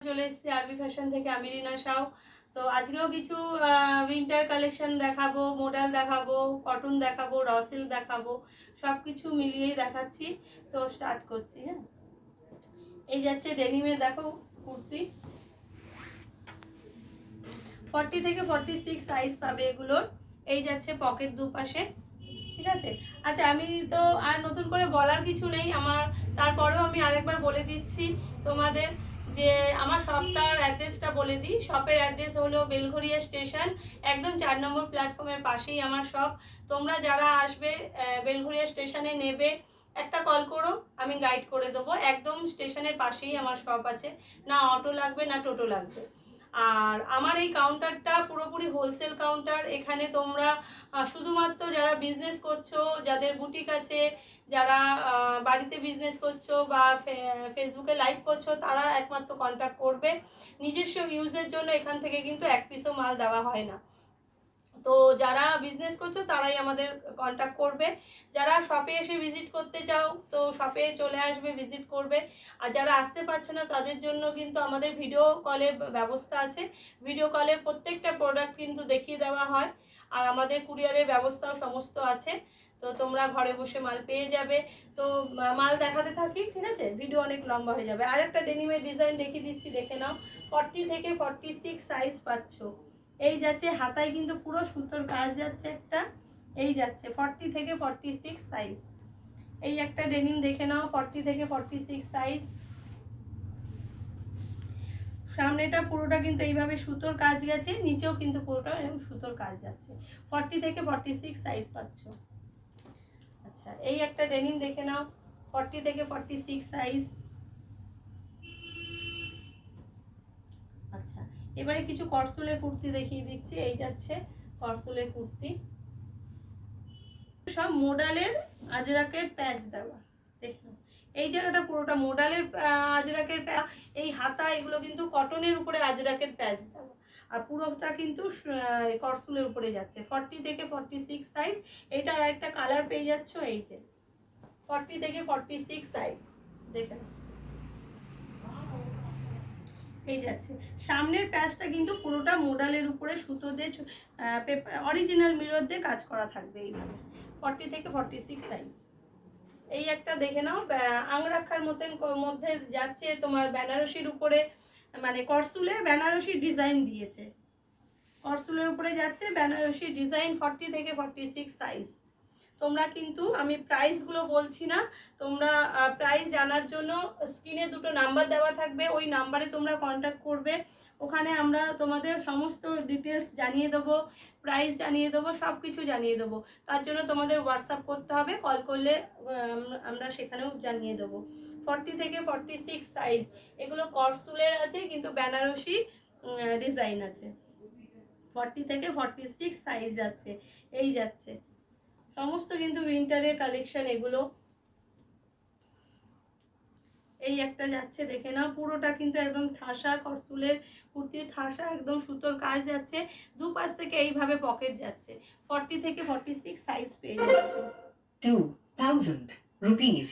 চলে এসেছি আরবি ফ্যাশন থেকে, আমি রিনা সাউ। তো আজকেও কিছু উইন্টার কালেকশন দেখাবো, মডেল দেখাবো, কটন দেখাবো, র সিল্ক দেখাবো, সব কিছু মিলিয়েই দেখাচ্ছি। তো স্টার্ট করছি। হ্যাঁ, এই যাচ্ছে ডেনিমে, দেখো কুর্তি 40 থেকে 46 সাইজ পাবে এগুলোর। এই যাচ্ছে পকেট দুপাশে, ঠিক আছে। আচ্ছা, আমি তো আর নতুন করে বলার কিছু নেই আমার, তারপরেও আমি আরেকবার বলে দিচ্ছি তোমাদের যে আমার শপটার অ্যাড্রেসটা বলে দিই। শপের অ্যাড্রেস হলো বেলঘরিয়া স্টেশন, একদম 4 নম্বর প্ল্যাটফর্মের পাশেই আমার শপ। তোমরা যারা আসবে বেলঘরিয়া স্টেশনে নেবে, একটা কল করো, আমি গাইড করে দেবো। একদম স্টেশনের পাশেই আমার শপ আছে, না অটো লাগবে না টোটো লাগবে। আর আমার এই কাউন্টারটা পুরোপুরি হোলসেল কাউন্টার। এখানে তোমরা শুধুমাত্র যারা বিজনেস করছো, যাদের বুটিক আছে, যারা বাড়িতে বিজনেস করছো বা ফেসবুকে লাইভ করছো, তারা একমাত্র কন্ট্যাক্ট করবে। নিজস্ব ইউজের জন্য এখান থেকে কিন্তু এক পিসও মাল দেওয়া হয় না। তো যারা বিজনেস করছো তারাই আমাদের কন্ট্যাক্ট করবে। যারা শপে এসে ভিজিট করতে চাও তো শপে চলে আসবে, ভিজিট করবে। আর যারা আসতে পারছে না তাদের জন্য কিন্তু আমাদের ভিডিও কলের ব্যবস্থা আছে। ভিডিও কলে প্রত্যেকটা প্রোডাক্ট কিন্তু দেখিয়ে দেওয়া হয়, আর আমাদের কুরিয়ারের ব্যবস্থাও সমস্ত আছে। তো তোমরা ঘরে বসে মাল পেয়ে যাবে। তো মাল দেখাতে থাকি, ঠিক আছে, ভিডিও অনেক লম্বা হয়ে যাবে। আর একটা ডেনিমের ডিজাইন দেখিয়ে দিচ্ছি, দেখে নাও। 40 থেকে 46 সাইজ পাচ্ছ। এই যাচ্ছে হাতায় কিন্তু পুরো সুতোর কাজ যাচ্ছে একটা। এই যাচ্ছে 40 থেকে 46 সাইজ। এই একটা ডেনিম দেখে নাও, 40 থেকে 46 সাইজ। সামনেটা পুরোটা কিন্তু এইভাবে সুতোর কাজ গেছে, নিচেও কিন্তু পুরোটা এরকম সুতোর কাজ যাচ্ছে। 40 থেকে 46 সাইজ পাচ্ছ। আচ্ছা, এই একটা ডেনিম দেখে নাও, 40 থেকে 46 সাইজ। আচ্ছা, এবারে কিছু করসুলের কুর্তি দেখিয়ে দিচ্ছি। এই যাচ্ছে করসুলের কুর্তি, সব মোডালের আজরাকের প্যাচ দেওয়া। দেখুন এই জায়গাটা পুরোটা মোডালের আজরাকের প্যাচ। এই হাতা এগুলো কিন্তু কটনের উপরে আজরাকের প্যাচ দেওয়া, আর পুরোটা কিন্তু করসুলের উপরে যাচ্ছে। 40 থেকে 46 সাইজ। এটার একটা কালার পেয়ে যাচ্ছ, এই যে 40 থেকে 46 সাইজ। দেখেন এই যাচ্ছে। সামনের প্যাচটা কিন্তু পুরোটা মোডালের উপরে সুতো দিয়ে অরিজিনাল মিরর দিয়ে কাজ করা থাকবে এইভাবে। 40 থেকে 46 সাইজ। এই একটা দেখে নাও, আংরাক্ষার মধ্যে যাচ্ছে তোমার বেনারসির উপরে, মানে করসুলে বেনারসি ডিজাইন দিয়েছে। করসুলের উপরে যাচ্ছে বেনারসি ডিজাইন, 40 থেকে 46 সাইজ। তোমরা কিন্তু, আমি প্রাইসগুলো বলছি না, তোমরা প্রাইস জানার জন্য স্ক্রিনে দুটো নাম্বার দেওয়া থাকবে, ওই নাম্বারে তোমরা কন্ট্যাক্ট করবে। ওখানে আমরা তোমাদের সমস্ত ডিটেলস জানিয়ে দেবো, প্রাইস জানিয়ে দেবো, সব কিছু জানিয়ে দেবো। তার জন্য তোমাদের হোয়াটসঅ্যাপ করতে হবে, কল করলে আমরা সেখানেও জানিয়ে দেবো। 40 থেকে 46 সাইজ। এগুলো করসুলের আছে কিন্তু বেনারসি ডিজাইন আছে। 40 থেকে 46 সাইজ আছে। এই যাচ্ছে সমস্ত কিন্তু উইন্টারের কালেকশন এগুলো। এই একটা যাচ্ছে দেখে নাও, পুরোটা কিন্তু একদম ঠাসা করসুলের কুর্তির, ঠাসা একদম সুতোর কাজ যাচ্ছে। দুপাশ থেকে এইভাবে পকেট যাচ্ছে। 40 থেকে 46 সাইজ পেয়ে যাচ্ছে। 2000 rupees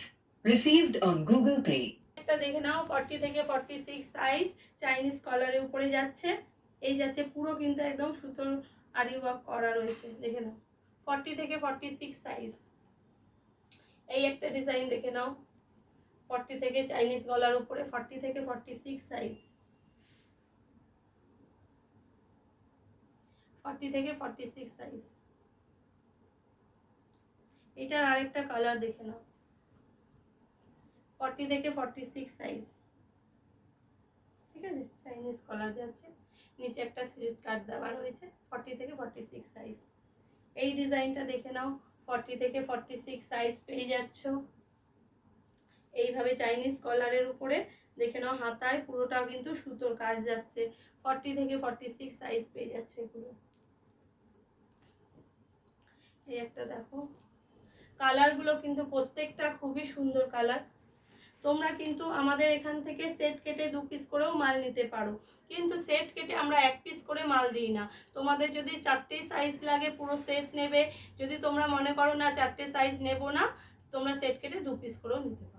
received on Google Pay. একটা দেখে নাও, 40 থেকে 46 সাইজ, চাইনিজ কলারের উপরে যাচ্ছে। এই যাচ্ছে পুরো কিন্তু একদম সুতোর আরি ওয়ার্ক করা রয়েছে, দেখে নাও। 40 থেকে 46 সাইজ। এই একটা ডিজাইন দেখে নাও, 40 থেকে চাইনিজ গলার উপরে, 40 থেকে 46 সাইজ। 40 থেকে 46 সাইজ। এটার আরেকটা কালার দেখে নাও, 40 থেকে 46 সাইজ। ঠিক আছে, চাইনিজ কলার যাচ্ছে, নিচে একটা স্লিট কাট দেওয়া রয়েছে। 40 থেকে 46 সাইজ। এই ডিজাইনটা দেখে নাও, 40 থেকে 46 সাইজ পেয়ে যাচ্ছ। এইভাবে চাইনিজ কলারের উপরে দেখে নাও, হাতায় পুরোটাও কিন্তু সুতোর কাজ যাচ্ছে। 40 থেকে 46 সাইজ পেয়ে যাচ্ছে এগুলো। এই একটা দেখো, কালারগুলো কিন্তু প্রত্যেকটা খুবই সুন্দর কালার। তোমরা কিন্তু আমাদের এখান থেকে সেট কেটে 2 পিস করেও মাল নিতে পারো, কিন্তু সেট কেটে আমরা 1 পিস করে মাল দিই না। তোমাদের যদি 4টে সাইজ লাগে পুরো সেট নেবে, যদি তোমরা মনে করো না 4টে সাইজ নেব না, তোমরা সেট কেটে 2 পিস করেও নিতে পারো।